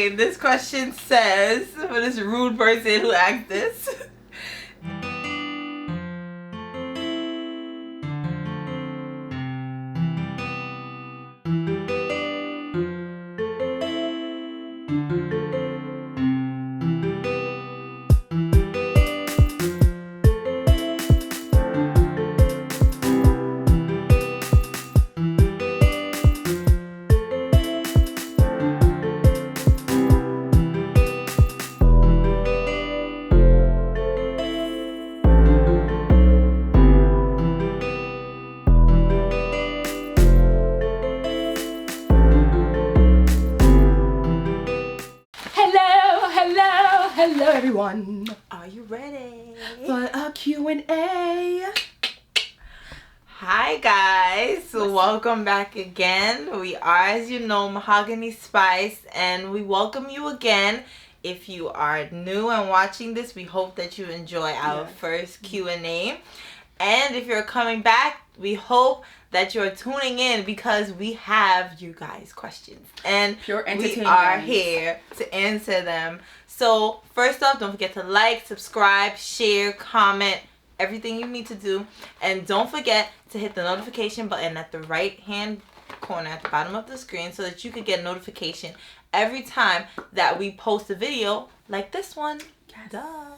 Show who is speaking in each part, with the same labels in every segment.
Speaker 1: Okay, this question says, for this rude person who asked this.
Speaker 2: Hello everyone.
Speaker 1: Are you ready
Speaker 2: For a Q&A.
Speaker 1: Hi guys, so welcome back again. We are, as you know, Mahogany Spice, and we welcome you again. If you are new and watching this, we hope that you enjoy our first Q&A. And if you're coming back, we hope that you're tuning in because we have you guys questions. And we are here to answer them. So first off, don't forget to like, subscribe, share, comment, everything you need to do. And don't forget to hit the notification button at the right hand corner at the bottom of the screen so that you can get notification every time that we post a video like this one.
Speaker 2: Yes.
Speaker 1: Duh.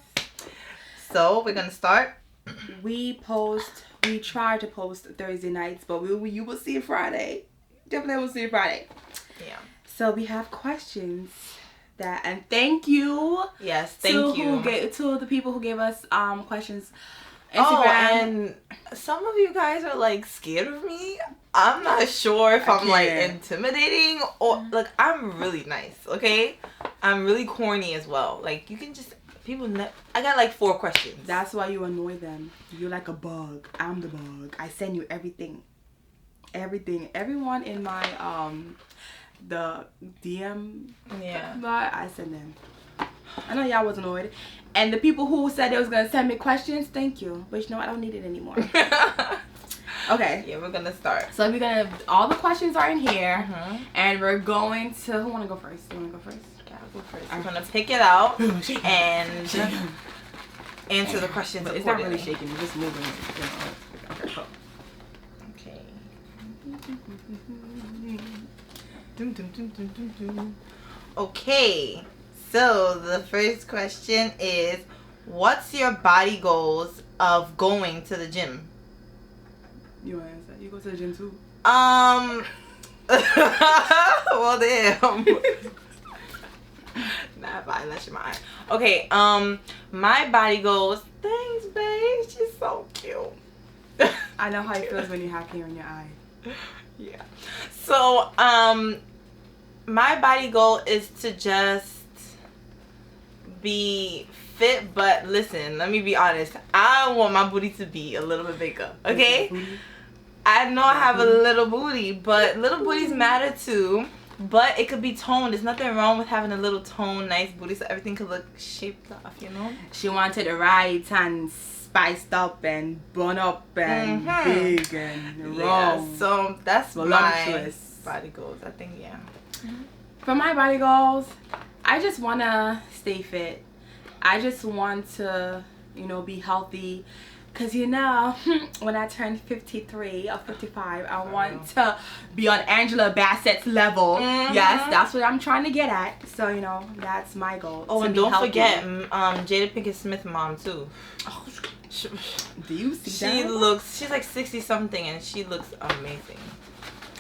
Speaker 1: So we're going to start.
Speaker 2: We try to post Thursday nights, but you will see it Friday. Definitely will see it Friday.
Speaker 1: Yeah.
Speaker 2: So we have questions and thank you.
Speaker 1: Yes, thank you.
Speaker 2: To the people who gave us questions.
Speaker 1: Instagram. Oh, and some of you guys are like scared of me. I'm not sure if I'm like intimidating or like I'm really nice, okay? I'm really corny as well. Like you can just I got like 4 questions.
Speaker 2: That's why you annoy them. You're like a bug. I'm the bug. I send you everything. Everyone in my the DM.
Speaker 1: Yeah.
Speaker 2: But I send them. I know y'all was annoyed. And the people who said they was gonna send me questions, thank you. But you know what? I don't need it anymore. Okay.
Speaker 1: Yeah, we're gonna start.
Speaker 2: So all the questions are in here, and we're going to. Who wanna go first? You wanna go first?
Speaker 1: Go first. I'm gonna pick it out and answer the questions.
Speaker 2: But it's not really shaking. It's just moving.
Speaker 1: Okay. Okay. So the first question is, what's your body goals of going to the gym?
Speaker 2: You wanna answer? You go to the gym too?
Speaker 1: Well, damn. Nah, fine, that's your mind. Okay, my body goals. Thanks, babe. She's so cute.
Speaker 2: I know how it feels when you have hair in your eye.
Speaker 1: Yeah. So, my body goal is to just be fit, but listen, let me be honest. I want my booty to be a little bit bigger, okay? I know I have a little booty, but little booties matter too. But it could be toned. There's nothing wrong with having a little toned, nice booty so everything could look shaped off, you know?
Speaker 2: She wanted it right and spiced up and bun up and big and raw.
Speaker 1: Yeah, so that's my body goals, I think, yeah.
Speaker 2: For my body goals, I just want to stay fit. I just want to, be healthy. Because, when I turn 53 or 55, I want to be on Angela Bassett's level. Yes, that's what I'm trying to get at. So, that's my goal.
Speaker 1: Oh, and don't forget Jada Pinkett Smith's mom, too.
Speaker 2: Oh, do you see that?
Speaker 1: She's like 60-something, and she looks amazing.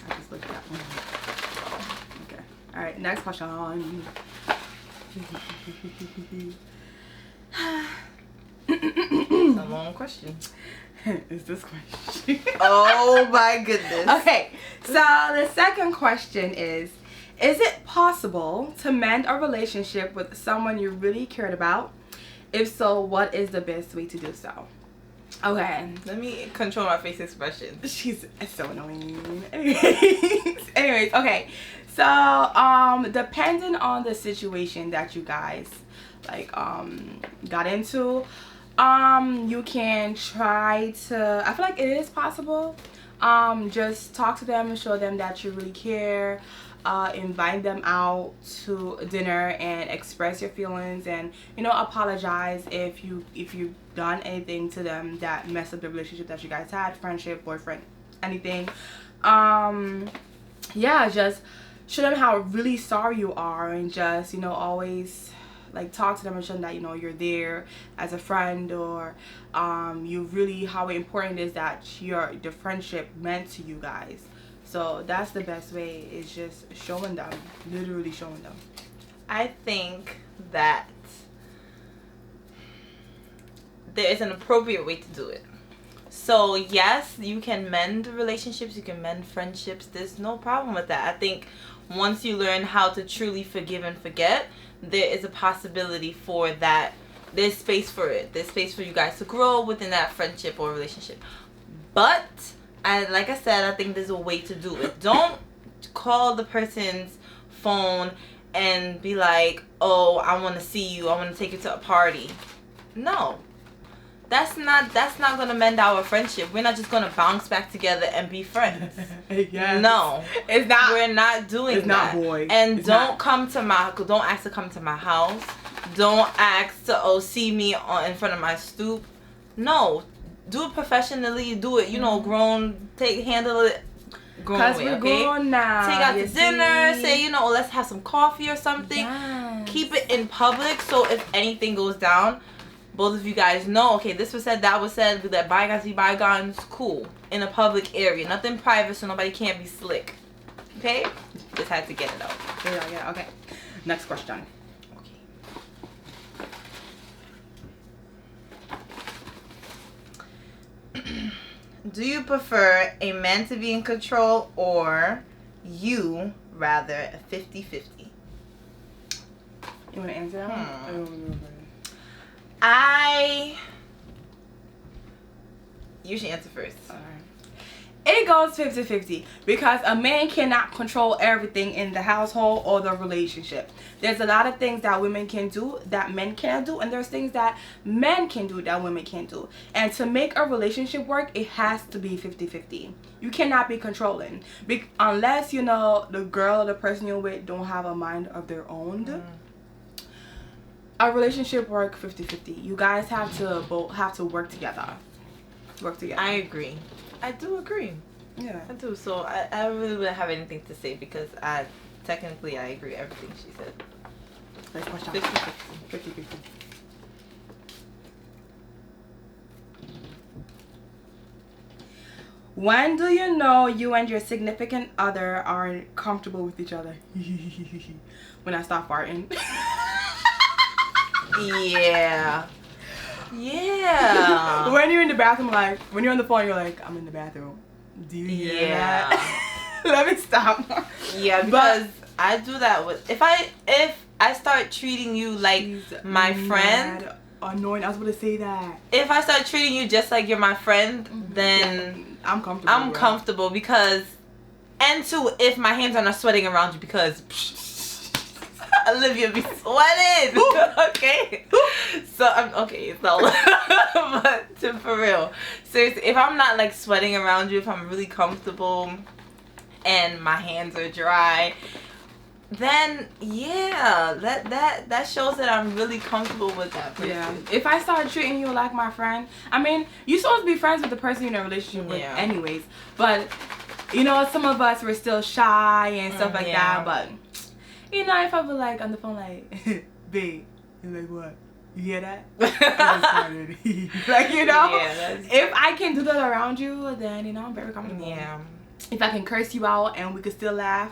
Speaker 2: I just looked at that one. Okay. All right, next question.
Speaker 1: It's a long question.
Speaker 2: It's this question.
Speaker 1: Oh my goodness.
Speaker 2: Okay, so the second question is it possible to mend a relationship with someone you really cared about? If so, what is the best way to do so? Okay.
Speaker 1: Let me control my face expression.
Speaker 2: She's so annoying. Anyways, okay. So, depending on the situation that you guys got into, you can try to, I feel like it is possible. Just talk to them and show them that you really care. invite them out to dinner and express your feelings, and apologize if you've done anything to them that messed up the relationship that you guys had, friendship, boyfriend, anything. Yeah, just show them how really sorry you are, and just always like talk to them and show them that you're there as a friend, or you really how important it is that the friendship meant to you guys. So that's the best way, is just showing them, literally showing them.
Speaker 1: I think that there is an appropriate way to do it. So yes, you can mend relationships, you can mend friendships. There's no problem with that. I think once you learn how to truly forgive and forget, there is a possibility for that. There's space for it. There's space for you guys to grow within that friendship or relationship. But like I said, I think there's a way to do it. Don't call the person's phone and be like, oh, I want to see you, I want to take you to a party. No. That's not gonna mend our friendship. We're not just gonna bounce back together and be friends.
Speaker 2: Yes.
Speaker 1: No,
Speaker 2: it's not.
Speaker 1: We're not doing
Speaker 2: it's
Speaker 1: that.
Speaker 2: Not, boy.
Speaker 1: And
Speaker 2: it's
Speaker 1: don't ask to come to my house. Don't ask to see me in front of my stoop. No, do it professionally. Do it, grown. Handle it.
Speaker 2: Because we're grown now.
Speaker 1: Take out to dinner. Say, let's have some coffee or something.
Speaker 2: Yes.
Speaker 1: Keep it in public, so if anything goes down, both of you guys know, okay, this was said, that was said, we let bygones be bygones, cool. In a public area. Nothing private, so nobody can't be slick. Okay? Just had to get it out.
Speaker 2: Yeah, okay. Next question.
Speaker 1: Okay. Do you prefer a man to be in control, or you rather a 50-50?
Speaker 2: You want to answer that one?
Speaker 1: You should answer first.
Speaker 2: Alright. It goes 50-50 because a man cannot control everything in the household or the relationship. There's a lot of things that women can do that men can't do, and there's things that men can do that women can't do. And to make a relationship work, it has to be 50-50. You cannot be controlling. Unless, the girl or the person you're with don't have a mind of their own. A relationship work 50-50. You guys have to work together.
Speaker 1: I agree. I do agree.
Speaker 2: Yeah.
Speaker 1: I do. So I really wouldn't have anything to say because I agree everything she said.
Speaker 2: Next question.
Speaker 1: 50-50.
Speaker 2: When do you know you and your significant other are comfortable with each other? When I stop farting.
Speaker 1: Yeah. Yeah.
Speaker 2: When you're in the bathroom, when you're on the phone, you're like, I'm in the bathroom. Do you hear that? Let me stop.
Speaker 1: Yeah, because I do that with if I start treating you like my friend.
Speaker 2: Annoying. I was going to say that.
Speaker 1: If I start treating you just like you're my friend, then
Speaker 2: I'm comfortable.
Speaker 1: Comfortable because, and two, if my hands are not sweating around you because Olivia be sweating. Okay. So I'm okay. So, but for real, seriously, if I'm not sweating around you, if I'm really comfortable, and my hands are dry, then yeah, that shows that I'm really comfortable with that person.
Speaker 2: Yeah. If I start treating you like my friend, you're supposed to be friends with the person you're in a relationship with anyways. But some of us were still shy and stuff like that. But if I be on the phone babe, you're like, what? You hear that? If I can do that around you, then I'm very comfortable.
Speaker 1: Yeah.
Speaker 2: If I can curse you out and we could still laugh,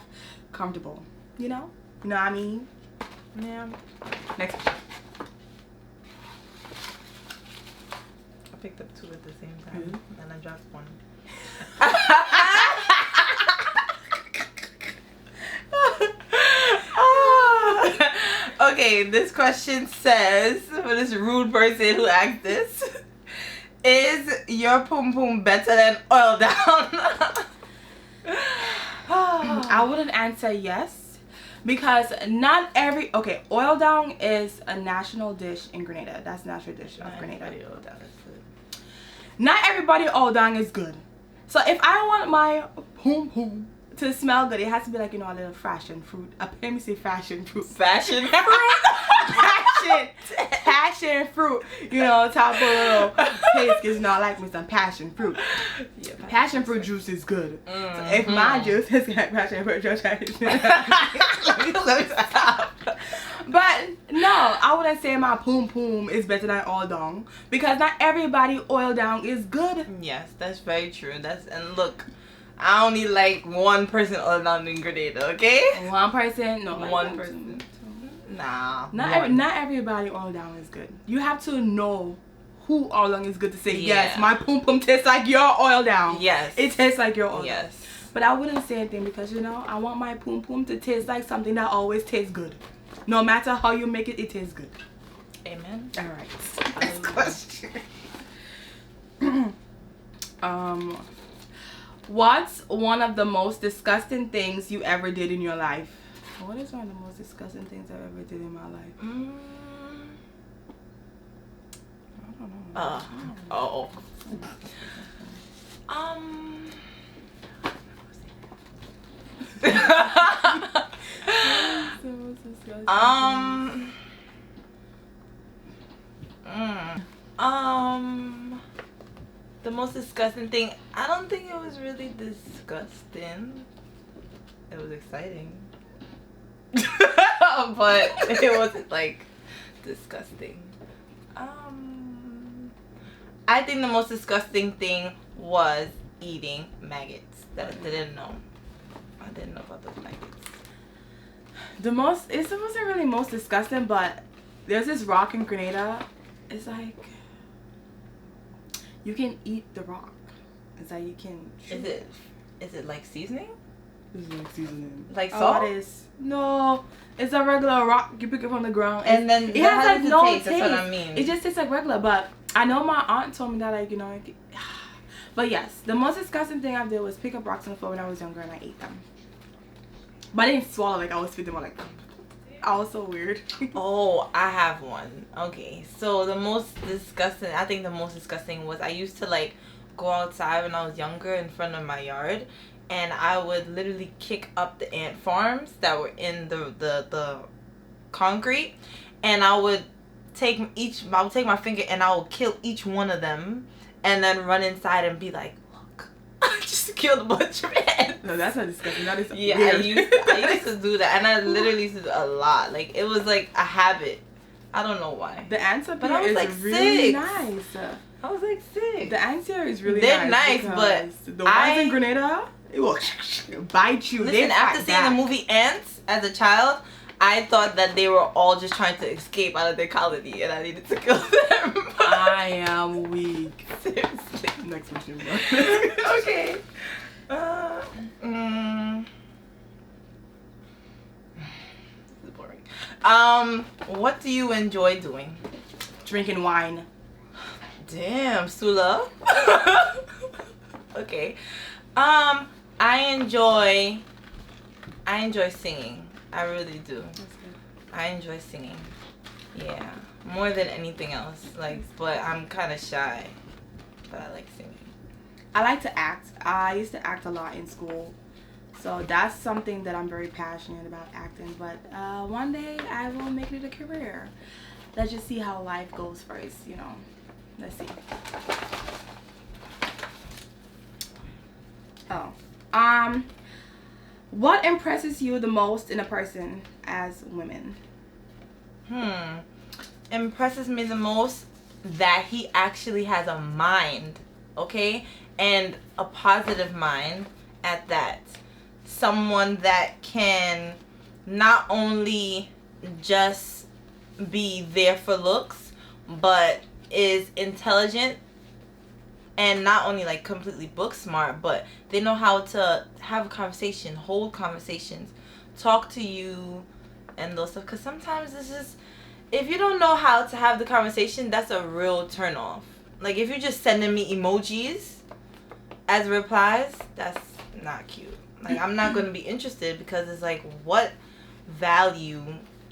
Speaker 2: comfortable. You know what I mean?
Speaker 1: Yeah.
Speaker 2: Next.
Speaker 1: I picked up two at the same time, and I dropped one. Okay, this question says, for this rude person who asked this, is your pum pum better than oil down?
Speaker 2: I wouldn't answer yes. Because not every... Okay, oil down is a national dish in Grenada. That's a national dish of Grenada.
Speaker 1: Oil down is good.
Speaker 2: Not everybody oil down is good. So if I want my pum pum to smell good, it has to be like, you know, a little fashion fruit. Let me say fashion fruit.
Speaker 1: Fashion fruit.
Speaker 2: passion fruit. You know, top of a little taste, because you know I like me some passion fruit. Yeah, passion fruit juice is good.
Speaker 1: Mm-hmm.
Speaker 2: So if my juice has got passion fruit juice, let me stop. But no, I wouldn't say my poom poom is better than oil down, because not everybody oil down is good.
Speaker 1: Yes, that's very true. And look, I only like one person oil down in Grenada, okay?
Speaker 2: One person, no, like
Speaker 1: one person. Nah.
Speaker 2: Not everybody oil down is good. You have to know who oil down is good to say, yes, my poom poom tastes like your oil down.
Speaker 1: Yes.
Speaker 2: It tastes like your oil down.
Speaker 1: Yes.
Speaker 2: But I wouldn't say anything, because, you know, I want my poom poom to taste like something that always tastes good. No matter how you make it, it tastes good.
Speaker 1: Amen.
Speaker 2: All right. Next question. What's one of the most disgusting things you ever did in your life? What is one of the most disgusting things I've ever did in my life? I don't know.
Speaker 1: The most disgusting thing, I don't think it was really disgusting. It was exciting. But it wasn't like disgusting. I think the most disgusting thing was eating maggots that I didn't know. I didn't know about those maggots.
Speaker 2: It wasn't really most disgusting, but there's this rock in Grenada. It's like you can eat the rock. It's like you can.
Speaker 1: Is it like seasoning?
Speaker 2: It's like seasoning.
Speaker 1: Like salt?
Speaker 2: It is. No, it's a regular rock. You pick it from the ground,
Speaker 1: and then
Speaker 2: it has like no taste.
Speaker 1: That's what I mean.
Speaker 2: It just tastes like regular. But I know my aunt told me that, like, you know. But yes, the most disgusting thing I did was pick up rocks on the floor when I was younger, and I ate them. But I didn't swallow, like I was spitting them, like I was so weird.
Speaker 1: Oh, I have one. Okay, so the most disgusting was I used to like go outside when I was younger in front of my yard, and I would literally kick up the ant farms that were in the concrete, and I would take my finger and I would kill each one of them, and then run inside and be like, look, I just killed a bunch of ants.
Speaker 2: No, that's not disgusting. That is
Speaker 1: weird. I used to do that, and I literally used to do a lot. Like, it was like a habit. I don't know why.
Speaker 2: The ants up
Speaker 1: but
Speaker 2: here
Speaker 1: I was
Speaker 2: is
Speaker 1: like
Speaker 2: really
Speaker 1: 6.
Speaker 2: nice.
Speaker 1: I was like 6.
Speaker 2: The ants here is really
Speaker 1: They're nice, but
Speaker 2: the ones in Grenada, it will bite you.
Speaker 1: Listen, after seeing the movie Ants as a child, I thought that they were all just trying to escape out of their colony, and I needed to kill them.
Speaker 2: I am weak.
Speaker 1: Seriously.
Speaker 2: Next question.
Speaker 1: Okay. This is boring. What do you enjoy doing?
Speaker 2: Drinking wine.
Speaker 1: Damn, Sula. Okay. I enjoy singing. I really do. I enjoy singing. Yeah, more than anything else. Like, but I'm kind of shy. But I like singing.
Speaker 2: I like to act. I used to act a lot in school. So that's something that I'm very passionate about, acting. But one day I will make it a career. Let's just see how life goes first, you know. Let's see. What impresses you the most in a person as women?
Speaker 1: Impresses me the most that he actually has a mind, okay? And a positive mind at that. Someone that can not only just be there for looks, but is intelligent and not only like completely book smart, but they know how to have a conversation, hold conversations, talk to you and those stuff. Because sometimes it's just, if you don't know how to have the conversation, that's a real turn off. Like, if you're just sending me emojis as replies, that's not cute. Like, I'm not going to be interested, because it's like, what value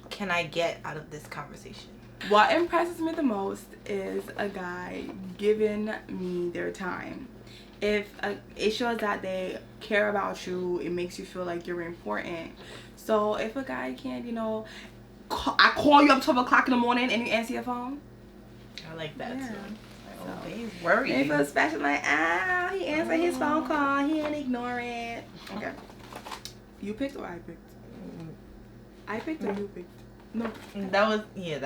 Speaker 1: can I get out of this conversation?
Speaker 2: What impresses me the most is a guy giving me their time. it shows that they care about you. It makes you feel like you're important. So if a guy can't, I call you up 12 o'clock in the morning and you answer your phone.
Speaker 1: I like that too.
Speaker 2: So,
Speaker 1: he's worried.
Speaker 2: They feel special, like, he answered his phone call. He didn't ignore it. Okay. You picked or I picked? I picked or you picked? No.
Speaker 1: That was me.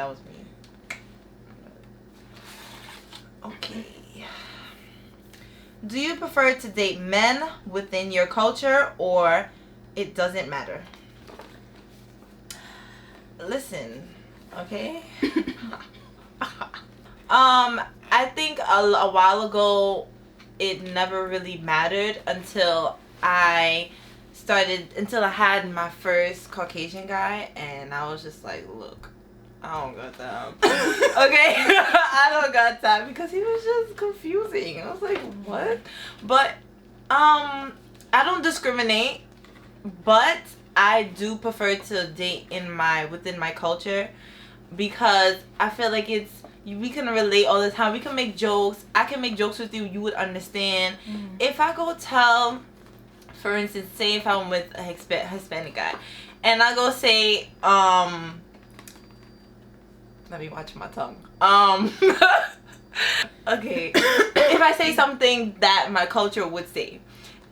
Speaker 1: Okay. Do you prefer to date men within your culture or it doesn't matter? Listen, okay? I think a while ago it never really mattered until I had my first Caucasian guy, and I was just like, look, I don't got time. Okay? I don't got time because he was just confusing. I was like, what? But I don't discriminate, but I do prefer to date within my culture because I feel like we can relate all the time. We can make jokes. I can make jokes with you. You would understand. Mm-hmm. If I go tell, for instance, say if I'm with a Hispanic guy, and I go say, let me watch my tongue. Okay, if I say something that my culture would say,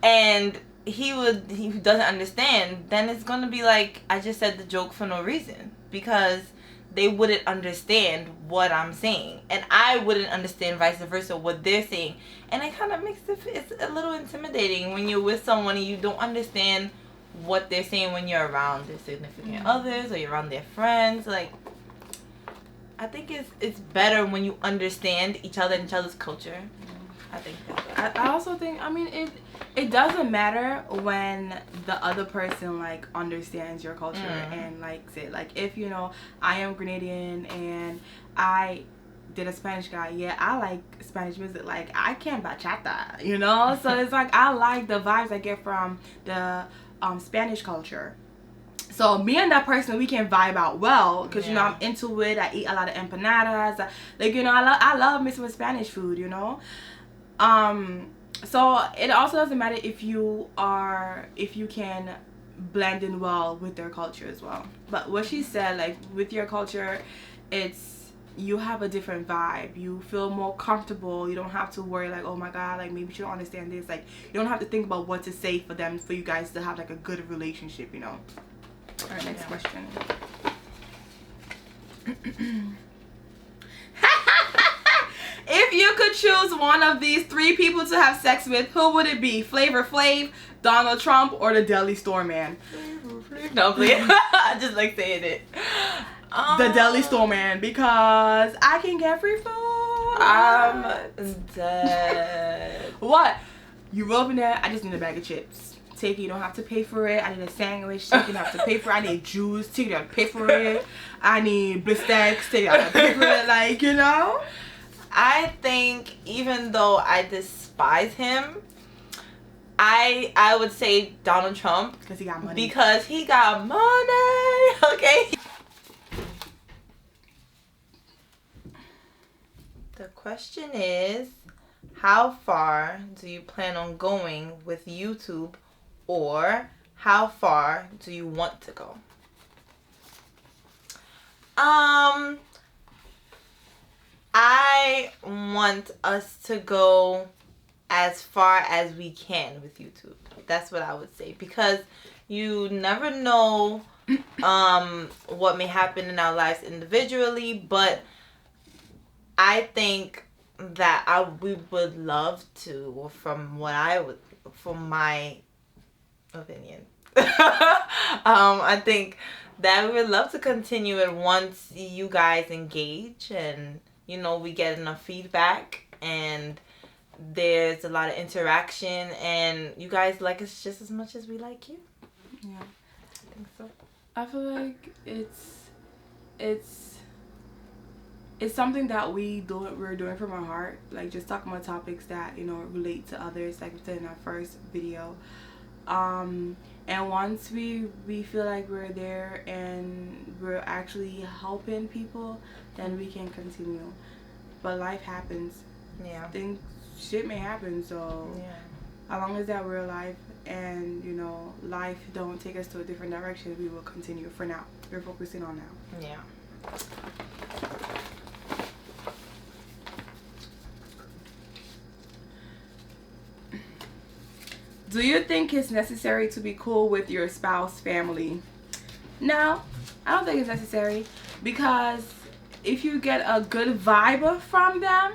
Speaker 1: and he doesn't understand, then it's gonna be like I just said the joke for no reason because they wouldn't understand what I'm saying, and I wouldn't understand vice versa what they're saying, and it kind of makes it's a little intimidating when you're with someone and you don't understand what they're saying when you're around their significant others or you're around their friends. Like, I think it's better when you understand each other and each other's culture. I think that's
Speaker 2: I also think, it doesn't matter when the other person like understands your culture and likes it. Like if I am Grenadian and I did a Spanish guy, yeah, I like Spanish music. Like I can't bachata, so it's like I like the vibes I get from the Spanish culture. So me and that person, we can vibe out well because I'm into it. I eat a lot of empanadas. I love mixing with Spanish food. So it also doesn't matter if you can blend in well with their culture as well. But what she said, like with your culture, you have a different vibe. You feel more comfortable. You don't have to worry like, oh my god, like maybe she don't understand this. Like you don't have to think about what to say for you guys to have like a good relationship. All right, next question. If you could choose one of these 3 people to have sex with, who would it be? Flavor Flav, Donald Trump, or the Deli Store Man?
Speaker 1: No, please. I just like saying it.
Speaker 2: The Deli Store Man, because I can get free food.
Speaker 1: I'm dead.
Speaker 2: What? You roll up in there, I just need a bag of chips. Take it, you don't have to pay for it. I need a sandwich, take it, you don't have to pay for it. I need juice, take it, you don't have to pay for it. I need blistex, take it, you don't have to pay for it. Like,
Speaker 1: I think even though I despise him, I would say Donald Trump
Speaker 2: because he got money.
Speaker 1: Because he got money. Okay. The question is, how far do you plan on going with YouTube, or how far do you want to go? I want us to go as far as we can with YouTube. That's what I would say, because you never know what may happen in our lives individually, but I think that we would love to, from my opinion. I think that we would love to continue it once you guys engage and we get enough feedback and there's a lot of interaction and you guys like us just as much as we like you.
Speaker 2: Yeah,
Speaker 1: I think so.
Speaker 2: I feel like it's something that we're doing from our heart, like just talking about topics that relate to others, like we said in our first video. And once we feel like we're there and we're actually helping people, then we can continue. But life happens.
Speaker 1: Yeah.
Speaker 2: Things shit may happen. So
Speaker 1: Yeah.
Speaker 2: as long as that we're alive and, you know, life don't take us to a different direction, we will continue for now. We're focusing on now.
Speaker 1: Yeah.
Speaker 2: Do you think it's necessary to be cool with your spouse family? No, I don't think it's necessary, because if you get a good vibe from them,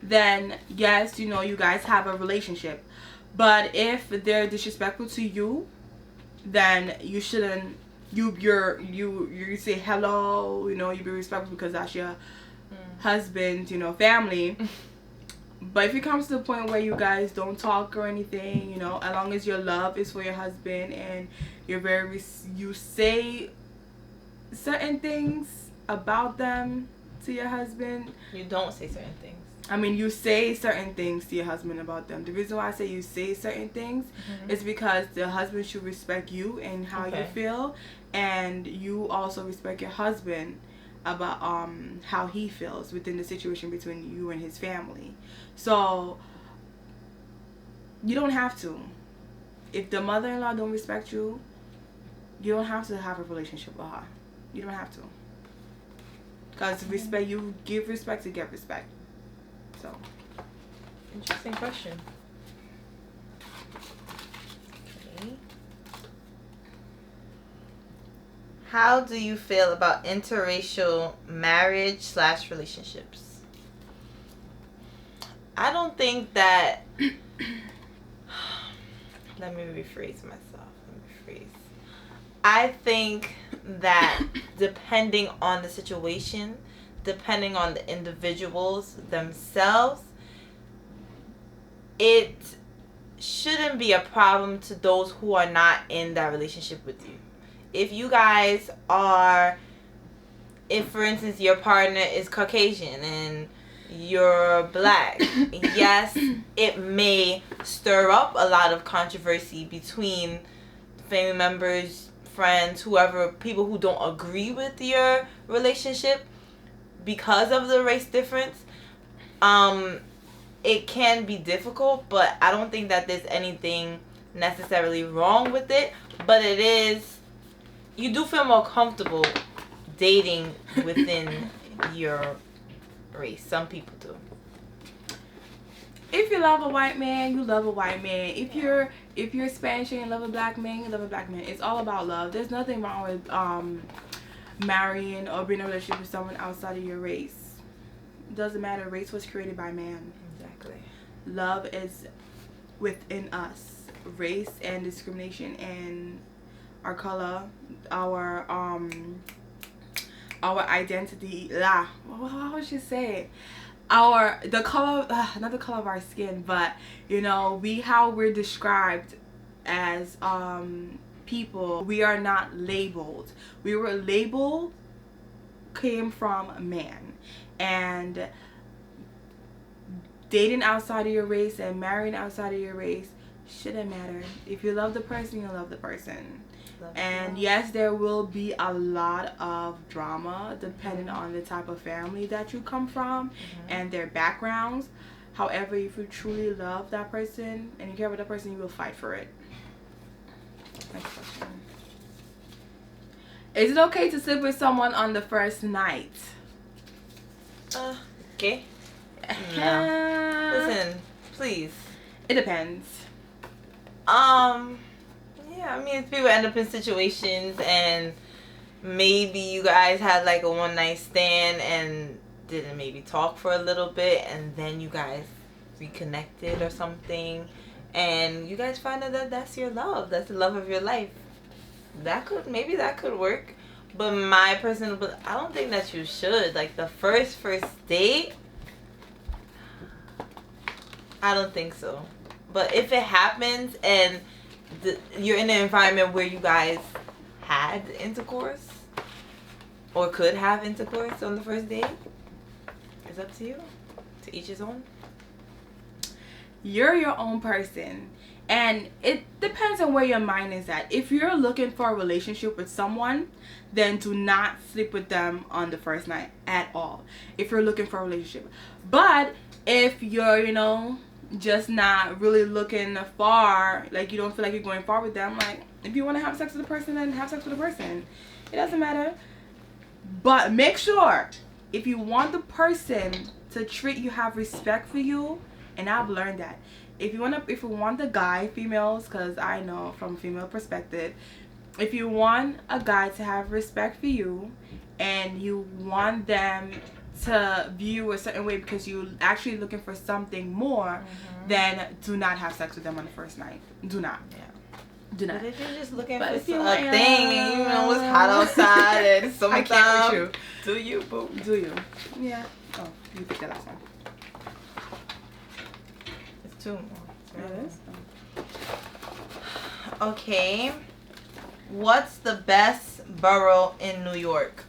Speaker 2: then yes, you know, you guys have a relationship. But if they're disrespectful to you, then you shouldn't. You say hello. You know, you be respectful because that's your husband. You know, family. But if it comes to the point where you guys don't talk or anything, you know, as long as your love is for your husband and you say certain things about them to your husband.
Speaker 1: You don't say certain things.
Speaker 2: I mean, you say certain things to your husband about them. The reason why I say you say certain things is because the husband should respect you and how you feel, and you also respect your husband about how he feels within the situation between you and his family. So you don't have to. If the mother-in-law don't respect you, you don't have to have a relationship with her. You don't have to. Because respect, you give respect to get respect. So.
Speaker 1: Interesting question. Okay. How do you feel about interracial marriage/relationships? I don't think that. Let me rephrase myself. I think that depending on the situation, depending on the individuals themselves, it shouldn't be a problem to those who are not in that relationship with you. If you guys are, if for instance your partner is Caucasian and you're black, yes, it may stir up a lot of controversy between family members, friends, whoever, people who don't agree with your relationship because of the race difference. It can be difficult, but I don't think that there's anything necessarily wrong with it. But it is, you do feel more comfortable dating within your race. Some people do.
Speaker 2: If you love a white man, you love a white man. If you're Spanish and you love a black man, you love a black man. It's all about love. There's nothing wrong with marrying or being in a relationship with someone outside of your race. It doesn't matter. Race was created by man.
Speaker 1: Exactly.
Speaker 2: Love is within us. Race and discrimination and our color, our identity. How would you say it? The color, not the color of our skin, but you know, how we're described as people. We are not labeled. We were labeled came from man, and dating outside of your race and marrying outside of your race shouldn't matter. If you love the person, you love the person. And yes, there will be a lot of drama depending on the type of family that you come from and their backgrounds. However, if you truly love that person and you care about that person, you will fight for it. Next question. Is it okay to sleep with someone on the first night?
Speaker 1: Okay. No. Listen, please.
Speaker 2: It depends.
Speaker 1: Yeah, I mean, people end up in situations and maybe you guys had like a one night stand and didn't maybe talk for a little bit, and then you guys reconnected or something, and you guys find out that that's your love, that's the love of your life. That could work. But my personal, I don't think that you should. Like the first date, I don't think so. But if it happens and you're in an environment where you guys had intercourse or could have intercourse on the first date, it's up to you. To each his own.
Speaker 2: You're your own person, and it depends on where your mind is at. If you're looking for a relationship with someone, then do not sleep with them on the first night at all. If you're looking for a relationship. But if you're, just not really looking far, like you don't feel like you're going far with them, like if you want to have sex with a person, then have sex with a person. It doesn't matter. But make sure if you want the person to treat you, have respect for you, and I've learned that. If you want the guy, females, because I know from a female perspective, if you want a guy to have respect for you and you want them to view a certain way because you're actually looking for something more, then do not have sex with them on the first night. Do not. Yeah. Do not.
Speaker 1: But if you're just looking for a thing and you know it's hot outside and it's summertime, I can't with you. Do you, boo?
Speaker 2: Do you? Yeah. Oh, you picked that last one.
Speaker 1: It's two more.
Speaker 2: It is?
Speaker 1: Oh. Okay. What's the best borough in New York?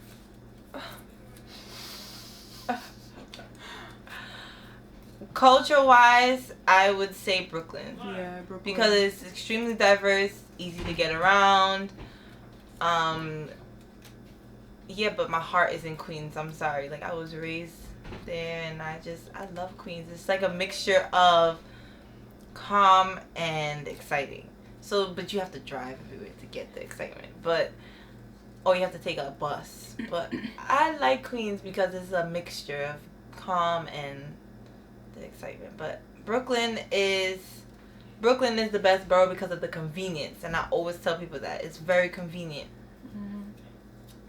Speaker 1: Culture-wise, I would say Brooklyn.
Speaker 2: Yeah, Brooklyn.
Speaker 1: Because it's extremely diverse, easy to get around. Yeah, but my heart is in Queens. I'm sorry. Like, I was raised there, and I love Queens. It's like a mixture of calm and exciting. So, but you have to drive everywhere to get the excitement. Or you have to take a bus. But I like Queens because it's a mixture of calm and the excitement. But Brooklyn is the best borough because of the convenience, and I always tell people that it's very convenient.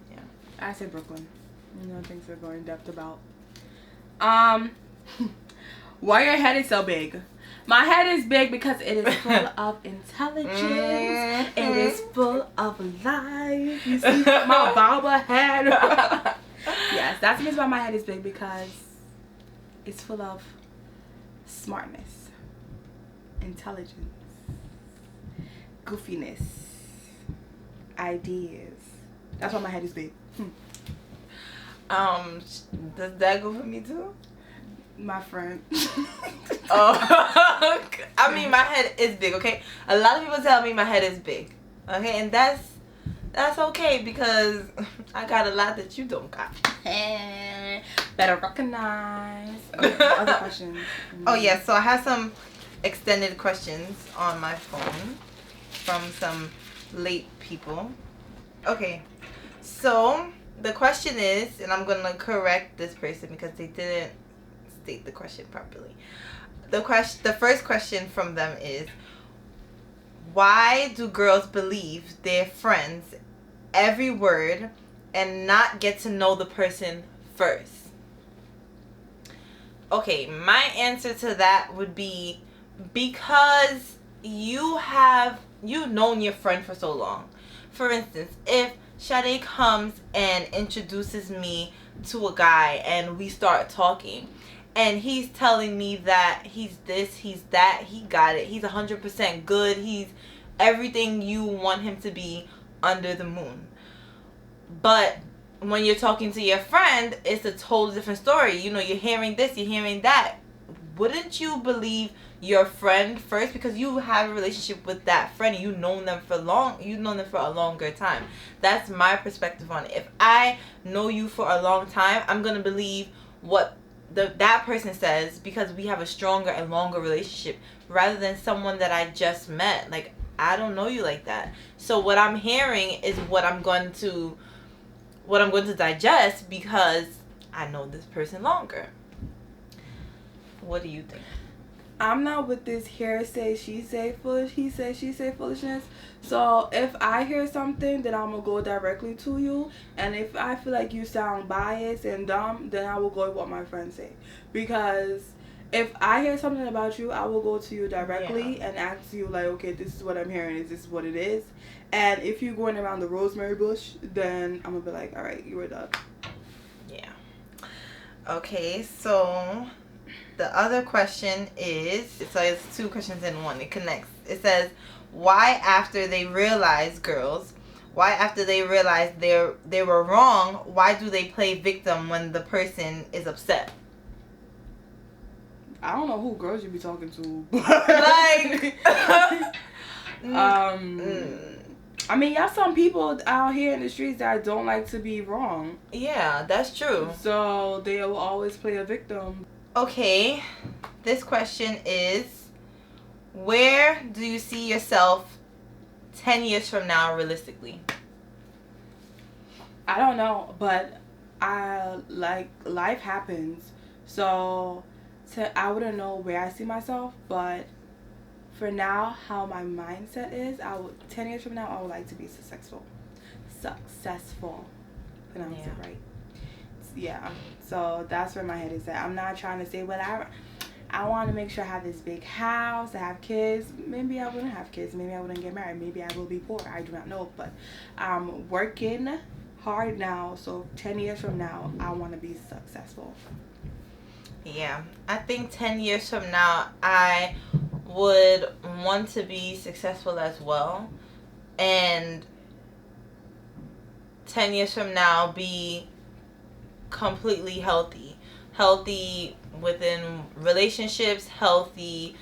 Speaker 1: Yeah,
Speaker 2: I say Brooklyn. Things we're going in depth about. Why your head is so big? My head is big because it is full of intelligence. It is full of life. You see my barber head. Yes, that's the reason why my head is big, because it's full of smartness, intelligence, goofiness, ideas. That's why my head is big.
Speaker 1: Does that go for me too?
Speaker 2: My friend.
Speaker 1: Oh, I mean, my head is big. Okay, a lot of people tell me my head is big. Okay, and that's okay because I got a lot that you don't got.
Speaker 2: Better recognize. Other questions.
Speaker 1: Oh yeah, so I have some extended questions on my phone from some late people. Okay, so the question is, and I'm gonna correct this person because they didn't state the question properly. The first question from them is, why do girls believe their friends every word and not get to know the person first? Okay, my answer to that would be because you've known your friend for so long. For instance, if Sade comes and introduces me to a guy and we start talking and he's telling me that he's this, he's that, he got it, he's 100% good, he's everything you want him to be under the moon. But when you're talking to your friend, it's a totally different story. You're hearing this, you're hearing that. Wouldn't you believe your friend first, because you have a relationship with that friend and you've known them for a longer time? That's my perspective on it. If I know you for a long time, I'm gonna believe what that person says because we have a stronger and longer relationship rather than someone that I just met. Like, I don't know you like that. So what I'm hearing is what I'm going to digest because I know this person longer. What do you think?
Speaker 2: I'm not with this hearsay, she say foolishness. So if I hear something, then I'm gonna go directly to you, and if I feel like you sound biased and dumb, then I will go with what my friends say. Because if I hear something about you, I will go to you directly and ask you, like, okay, this is what I'm hearing, is this what it is? And if you're going around the rosemary bush, then I'm gonna be like, all right, you were done.
Speaker 1: Yeah. Okay, so the other question is, so it's two questions in one. It connects. It says, why after they realize they were wrong, why do they play victim when the person is upset?
Speaker 2: I don't know who girls you be talking to.
Speaker 1: Like,
Speaker 2: I mean, y'all some people out here in the streets that don't like to be wrong.
Speaker 1: Yeah, that's true.
Speaker 2: So they will always play a victim.
Speaker 1: Okay, this question is, where do you see yourself 10 years from now realistically?
Speaker 2: I don't know, but life happens, so I wouldn't know where I see myself, but for now, how my mindset is, 10 years from now, I would like to be successful. Pronounce it right. Yeah. So that's where my head is at. I'm not trying to say, well, I want to make sure I have this big house, I have kids. Maybe I wouldn't have kids. Maybe I wouldn't get married. Maybe I will be poor. I do not know. But I'm working hard now. So 10 years from now, I want to be successful.
Speaker 1: Yeah. I think 10 years from now, I would want to be successful as well. And 10 years from now, be completely healthy within relationships, healthy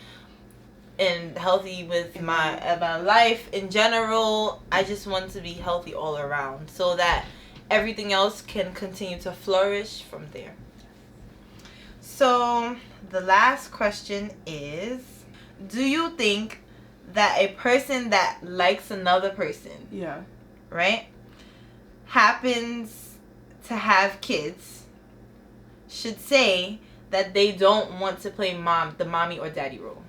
Speaker 1: with my life in general. I just want to be healthy all around so that everything else can continue to flourish from there. So the last question is, do you think that a person that likes another person, right, happens to have kids, should say that they don't want to play the mommy or daddy role?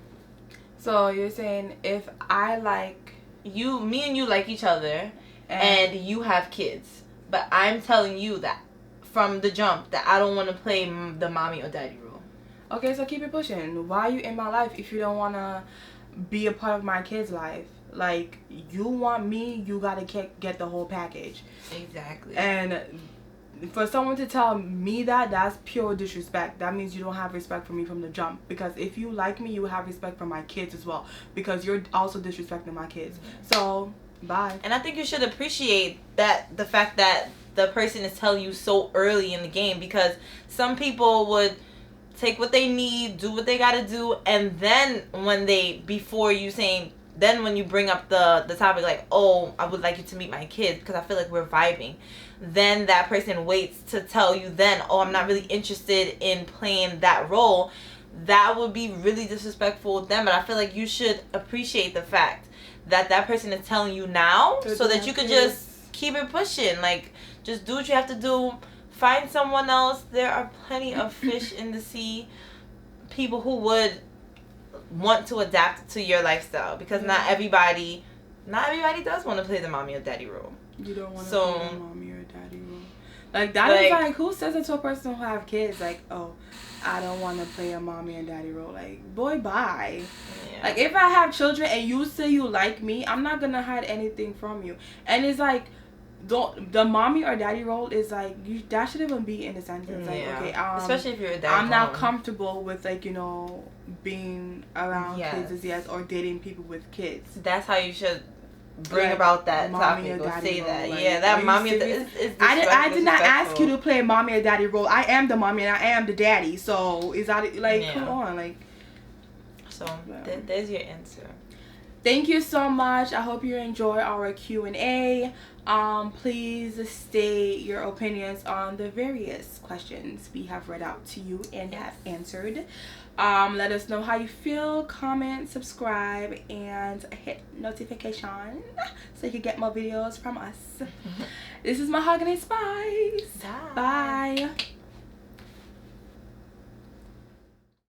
Speaker 2: So you're saying if I like
Speaker 1: you, me and you like each other, and you have kids, but I'm telling you that from the jump that I don't want to play the mommy or daddy role.
Speaker 2: Okay, so keep it pushing. Why are you in my life if you don't want to be a part of my kid's life? Like, you want me, you gotta get the whole package.
Speaker 1: Exactly.
Speaker 2: And for someone to tell me that's pure disrespect. That means you don't have respect for me from the jump. Because if you like me, you have respect for my kids as well. Because you're also disrespecting my kids. So, bye.
Speaker 1: And I think you should appreciate the fact that the person is telling you so early in the game. Because some people would take what they need, do what they gotta do, and then when you bring up the topic, like, oh, I would like you to meet my kids because I feel like we're vibing, then that person waits to tell you then, oh, I'm not really interested in playing that role. That would be really disrespectful with them. But I feel like you should appreciate the fact that person is telling you now, so that you could just keep it pushing. Like, just do what you have to do. Find someone else. There are plenty of fish in the sea. People who would want to adapt to your lifestyle, because not everybody does want to play the mommy or daddy role.
Speaker 2: You don't want to play the mommy or daddy role. Like, that is like, who says it to a person who have kids? Like, oh, I don't want to play a mommy and daddy role. Like, boy, bye. Yeah. Like, if I have children and you say you like me, I'm not gonna hide anything from you. And it's like, the mommy or daddy role is like, that should even be in the sentence. Like, okay,
Speaker 1: especially if you're a dad.
Speaker 2: I'm not comfortable with, like, being around kids or dating people with kids.
Speaker 1: That's how you should bring about that topic or say role. That. Like, that mommy is
Speaker 2: I did not ask you to play mommy or daddy role. I am the mommy and I am the daddy. So is that like, come on, like.
Speaker 1: So there's your answer.
Speaker 2: Thank you so much. I hope you enjoy our Q&A. Please state your opinions on the various questions we have read out to you and have answered. Let us know how you feel. Comment, subscribe, and hit notification so you can get more videos from us. This is Mahogany Spice.
Speaker 1: Bye.
Speaker 2: Bye.